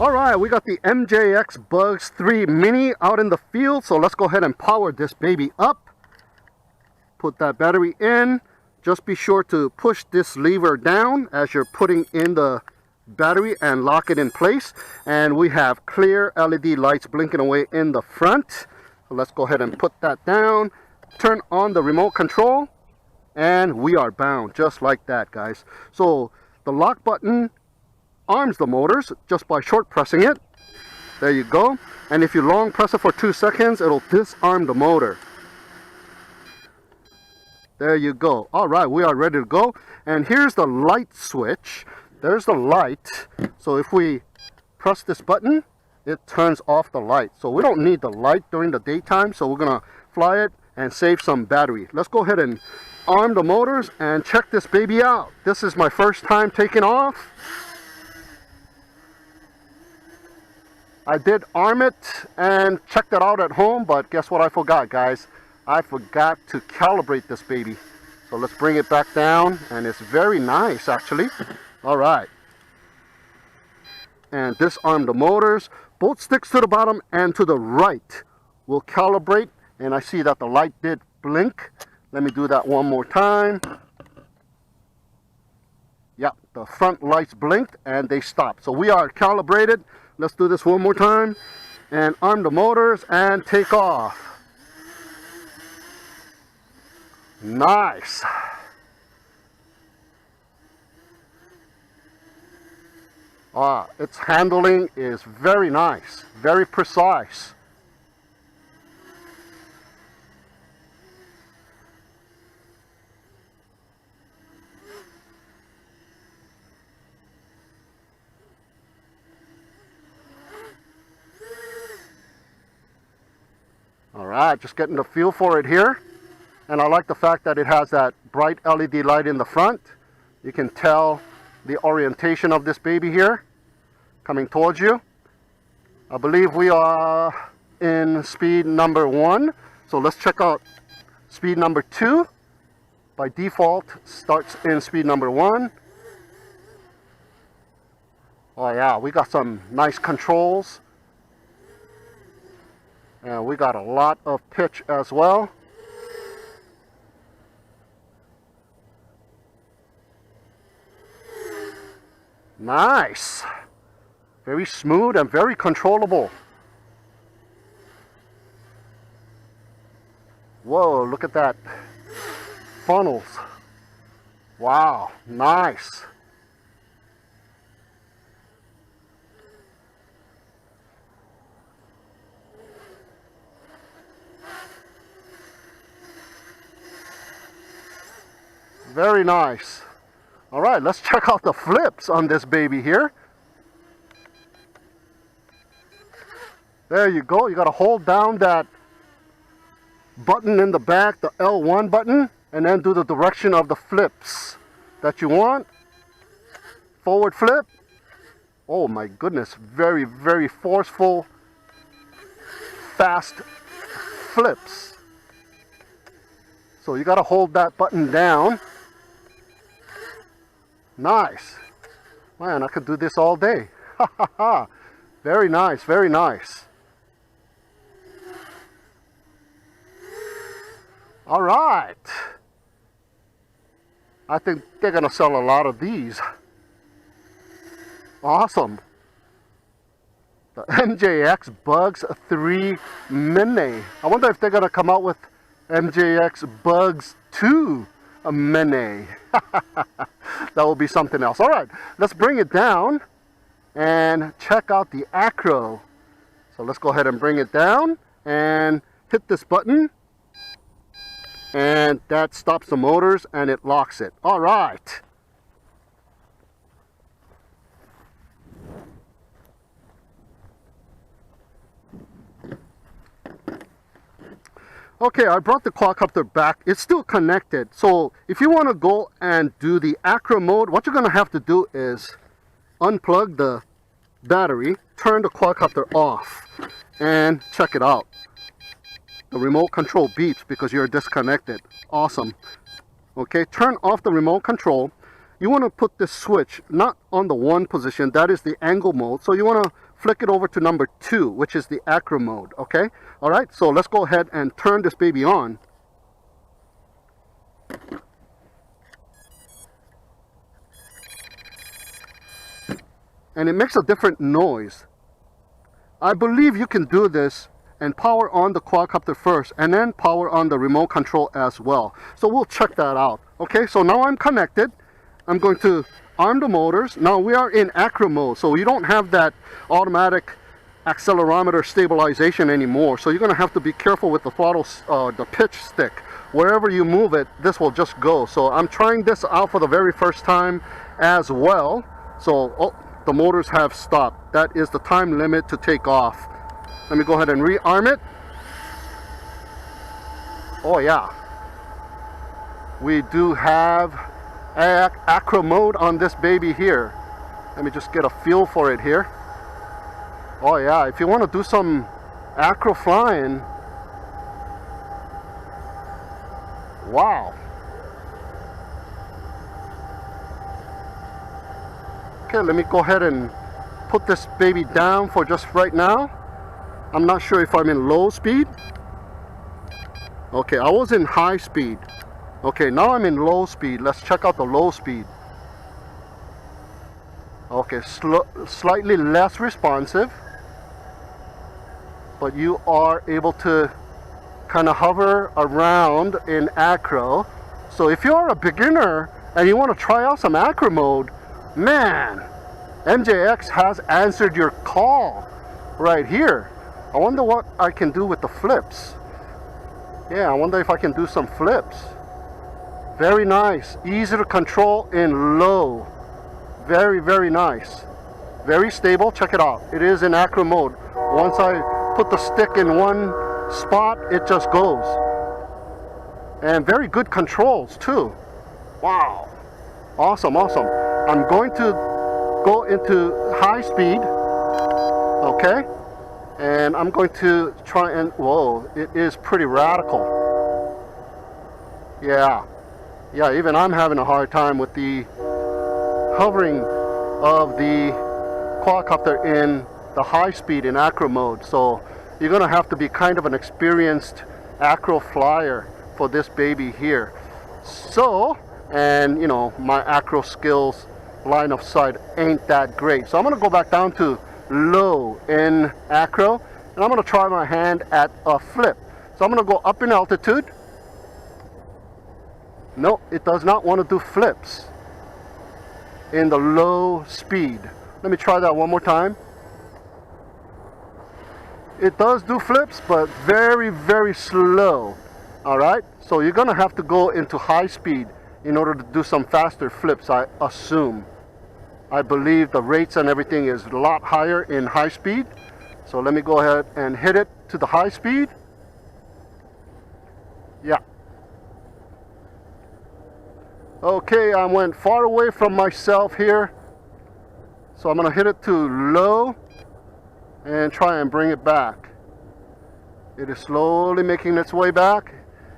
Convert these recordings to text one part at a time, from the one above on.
Alright, we got the MJX Bugs 3 Mini out in the field, so let's go ahead and power this baby up. Put that battery in. Just be sure to push this lever down as you're putting in the battery and lock it in place. And we have clear LED lights blinking away in the front. So let's go ahead and put that down. Turn on the remote control and we are bound just like that, guys. So the lock button arms the motors just by short pressing it. There you go. And if you long press it for 2 seconds, it'll disarm the motor. There you go. All right, we are ready to go. And here's the light switch. There's the light. So if we press this button, it turns off the light. So we don't need the light during the daytime, so we're gonna fly it and save some battery. Let's go ahead and arm the motors and check this baby out. This is my first time taking off. I did arm it and checked it out at home, but guess what I forgot, guys? I forgot to calibrate this baby. So let's bring it back down, and it's very nice actually. All right. And disarm the motors. Both sticks to the bottom and to the right will calibrate, and I see that the light did blink. Let me do that one more time. Yeah, the front lights blinked and they stopped. So we are calibrated. Let's do this one more time and arm the motors and take off. Nice. Its handling is very nice, very precise. Alright, just getting the feel for it here. And I like the fact that it has that bright LED light in the front. You can tell the orientation of this baby here coming towards you. I believe we are in speed number 1. So let's check out speed number 2. By default, starts in speed number 1. Oh yeah, we got some nice controls. And we got a lot of pitch as well. Nice. Very smooth and very controllable. Whoa, look at that. Funnels. Wow, nice. Very nice. All right, let's check out the flips on this baby here. There you go. You got to hold down that button in the back, the L1 button, and then do the direction of the flips that you want. Forward flip. Oh my goodness, very, very forceful, fast flips. So you got to hold that button down. Nice. Man, I could do this all day. Ha ha ha. Very nice, very nice. All right. I think they're going to sell a lot of these. Awesome. The MJX Bugs 3 Mini. I wonder if they're going to come out with MJX Bugs 2 Mini. That will be something else. All right, let's bring it down and check out the acro. So let's go ahead and bring it down and hit this button, and that stops the motors and it locks it. All right. Okay, I brought the quadcopter back. It's still connected. So if you want to go and do the Akram mode, what you're going to have to do is unplug the battery, turn the quadcopter off, and check it out. The remote control beeps because you're disconnected. Awesome. Okay, turn off the remote control. You want to put this switch not on the 1 position, that is the angle mode. So you want to flick it over to number 2, which is the acro mode. Okay, all right, so let's go ahead and turn this baby on. And it makes a different noise. I believe you can do this and power on the quadcopter first and then power on the remote control as well. So we'll check that out. Okay, so now I'm connected. I'm going to arm the motors. Now we are in acro mode, so you don't have that automatic accelerometer stabilization anymore. So you're going to have to be careful with the throttle, the pitch stick. Wherever you move it, this will just go. So I'm trying this out for the very first time as well. So, oh, the motors have stopped. That is the time limit to take off. Let me go ahead and rearm it. Oh yeah, we do have acro mode on this baby here. Let me just get a feel for it here. Oh yeah, if you want to do some acro flying, wow. Okay, let me go ahead and put this baby down for just right now. I'm not sure if I'm in low speed. Okay, I was in high speed. Okay, now I'm in low speed. Let's check out the low speed. Okay, slightly less responsive, but you are able to kind of hover around in acro. So if you're a beginner and you want to try out some acro mode, man, MJX has answered your call right here. I wonder what I can do with the flips. Yeah, I wonder if I can do some flips. Very nice. Easy to control in low. Very, very nice. Very stable. Check it out. It is in acro mode. Once I put the stick in one spot, it just goes. And very good controls too. Wow. Awesome, awesome. I'm going to go into high speed. Okay. And I'm going to try and, whoa, it is pretty radical. Yeah. Yeah, even I'm having a hard time with the hovering of the quadcopter in the high speed in acro mode. So you're going to have to be kind of an experienced acro flyer for this baby here. So, and you know, my acro skills line of sight ain't that great. So I'm going to go back down to low in acro, and I'm going to try my hand at a flip. So I'm going to go up in altitude. No, it does not want to do flips in the low speed. Let me try that one more time. It does do flips, but very, very slow. All right, so you're going to have to go into high speed in order to do some faster flips, I assume. I believe the rates and everything is a lot higher in high speed. So let me go ahead and hit it to the high speed. Yeah. Okay, I went far away from myself here. So I'm going to hit it to low and try and bring it back. It is slowly making its way back.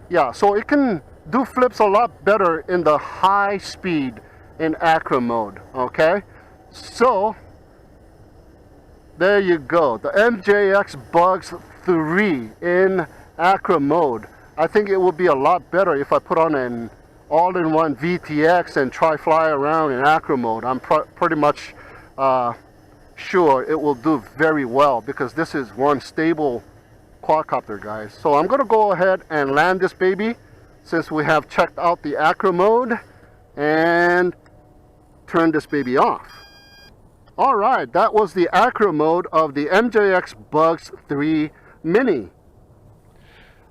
Yeah, so it can do flips a lot better in the high speed in acro mode. Okay, so there you go, the MJX Bugs 3 in acro mode. I think it would be a lot better if I put on an all-in-one VTX and try fly around in acro mode. I'm pretty much sure it will do very well, because this is one stable quadcopter, guys. So I'm going to go ahead and land this baby since we have checked out the acro mode, and turn this baby off. All right, that was the acro mode of the MJX Bugs 3 Mini.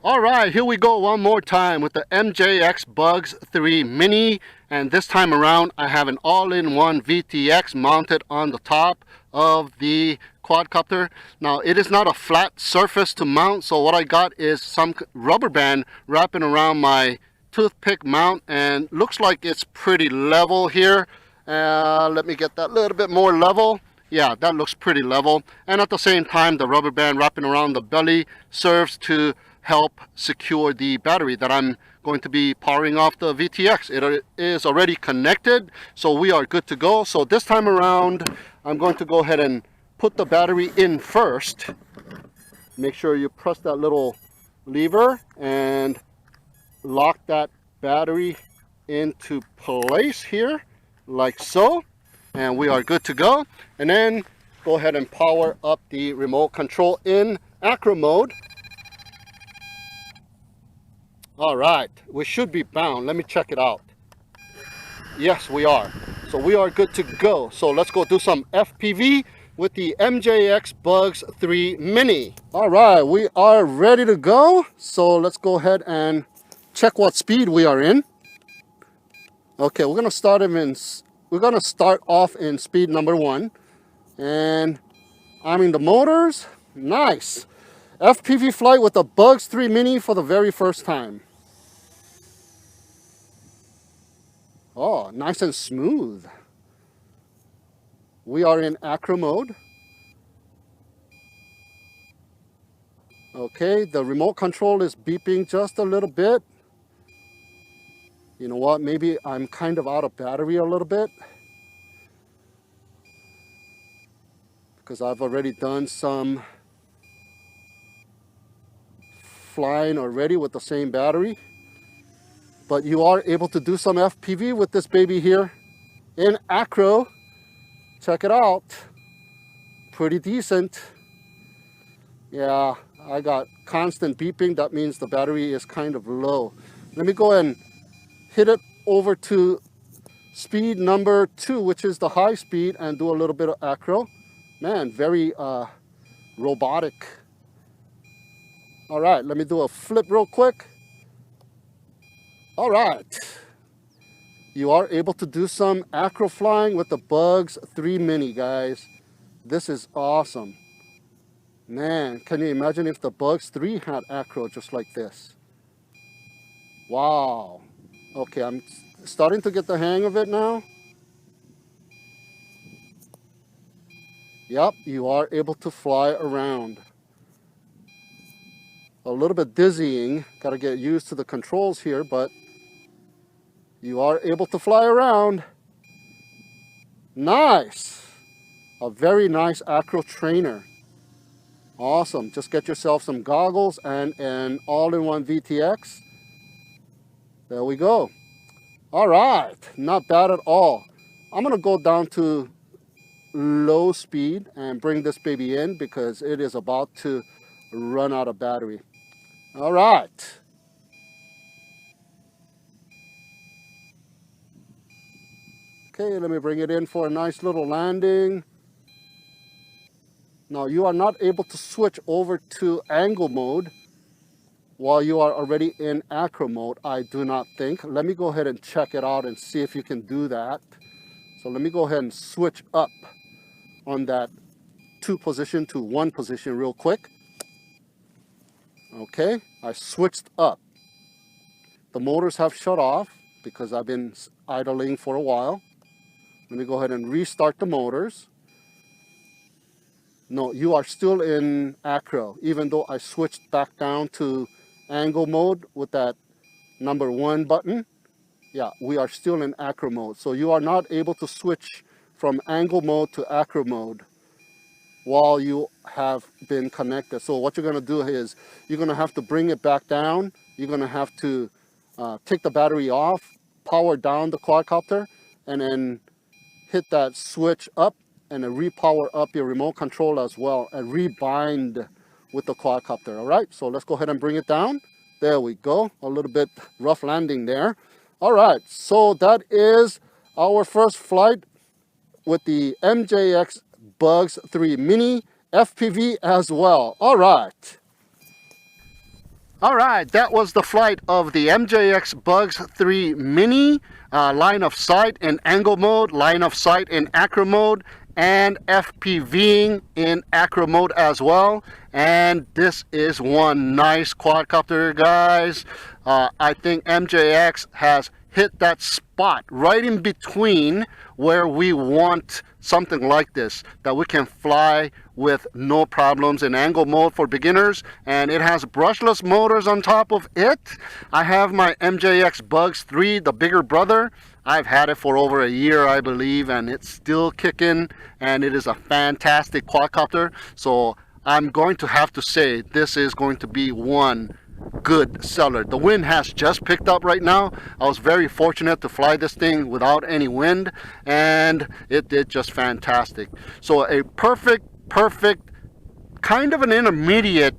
All right, here we go one more time with the MJX Bugs 3 Mini, and this time around I have an all-in-one VTX mounted on the top of the quadcopter. Now it is not a flat surface to mount, so what I got is some rubber band wrapping around my toothpick mount, and looks like it's pretty level here. Let me get that a little bit more level. Yeah, that looks pretty level, and at the same time the rubber band wrapping around the belly serves to help secure the battery that I'm going to be powering off the VTX. It is already connected, so we are good to go. So this time around I'm going to go ahead and put the battery in first. Make sure you press that little lever and lock that battery into place here, like so, and we are good to go. And then go ahead and power up the remote control in acro mode. All right, we should be bound. Let me check it out. Yes, we are. So we are good to go. So let's go do some FPV with the MJX Bugs 3 Mini. All right, we are ready to go. So let's go ahead and check what speed we are in. Okay, we're gonna start off in speed number 1, and I'm in the motors. Nice. FPV flight with the Bugs 3 Mini for the very first time. Oh, nice and smooth. We are in acro mode. Okay, the remote control is beeping just a little bit. You know what, maybe I'm kind of out of battery a little bit, because I've already done some flying already with the same battery. But you are able to do some FPV with this baby here in acro. Check it out. Pretty decent. Yeah, I got constant beeping. That means the battery is kind of low. Let me go and hit it over to speed number 2, which is the high speed, and do a little bit of acro. Man, very robotic. All right, let me do a flip real quick. All right, you are able to do some acro flying with the Bugs 3 Mini, guys. This is awesome. Man, can you imagine if the Bugs 3 had acro just like this? Wow. Okay, I'm starting to get the hang of it now. Yep, you are able to fly around. A little bit dizzying, got to get used to the controls here, but you are able to fly around. Nice. A very nice acro trainer. Awesome. Just get yourself some goggles and an all-in-one VTX. There we go. All right. Not bad at all. I'm going to go down to low speed and bring this baby in because it is about to run out of battery. All right. Okay, let me bring it in for a nice little landing. Now, you are not able to switch over to angle mode while you are already in acro mode, I do not think. Let me go ahead and check it out and see if you can do that. So let me go ahead and switch up on that 2 position to 1 position real quick. Okay, I switched up. The motors have shut off because I've been idling for a while. Let me go ahead and restart the motors. No, you are still in acro, even though I switched back down to angle mode with that number 1 button. Yeah, we are still in acro mode. So you are not able to switch from angle mode to acro mode while you have been connected. So what you're going to do is you're going to have to bring it back down. You're going to have to take the battery off, power down the quadcopter, and then hit that switch up and then repower up your remote control as well and rebind with the quadcopter. All right, so let's go ahead and bring it down. There we go. A little bit rough landing there. All right, so that is our first flight with the MJX Bugs 3 Mini FPV as well. All right. All right, that was the flight of the MJX Bugs 3 Mini, line of sight in angle mode, line of sight in acro mode, and FPVing in acro mode as well. And this is one nice quadcopter, guys. I think MJX has hit that spot right in between where we want something like this, that we can fly with no problems in angle mode for beginners, and it has brushless motors on top of it. I have my MJX Bugs 3, the bigger brother, I've had it for over a year, I believe, and it's still kicking, and it is a fantastic quadcopter. So I'm going to have to say this is going to be one good seller. The wind has just picked up right now. I was very fortunate to fly this thing without any wind, and it did just fantastic. So a perfect kind of an intermediate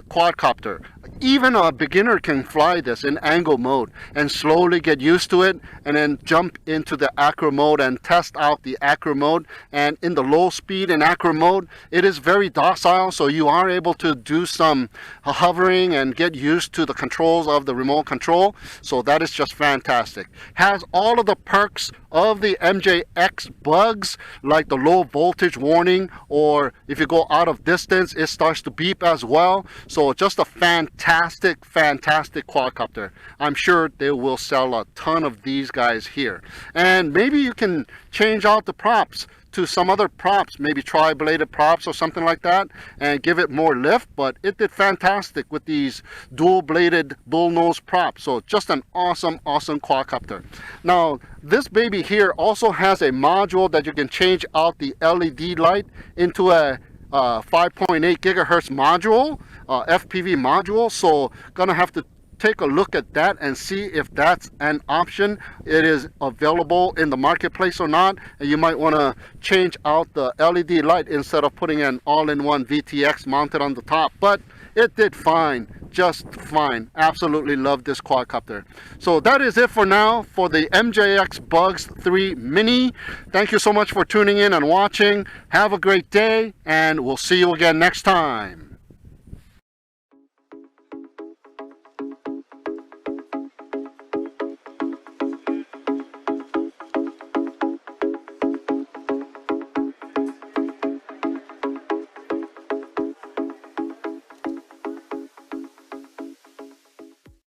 quadcopter. Even a beginner can fly this in angle mode and slowly get used to it, and then jump into the acro mode and test out the acro mode. And in the low speed and acro mode, it is very docile, so you are able to do some hovering and get used to the controls of the remote control. So that is just fantastic. Has all of the perks of the MJX bugs, like the low voltage warning, or if you go out of distance it starts to beep as well. So just a fantastic quadcopter. I'm sure they will sell a ton of these guys here. And maybe you can change out the props to some other props, maybe tri-bladed props or something like that, and give it more lift. But it did fantastic with these dual bladed bullnose props. So just an awesome quadcopter. Now this baby here also has a module that you can change out the LED light into a 5.8 gigahertz module, FPV module. So gonna have to take a look at that and see if that's an option. It is available in the marketplace or not, and you might want to change out the LED light instead of putting an all-in-one VTX mounted on the top. But it did fine, just fine. Absolutely love this quadcopter. So that is it for now for the MJX Bugs 3 Mini. Thank you so much for tuning in and watching. Have a great day, and we'll see you again next time.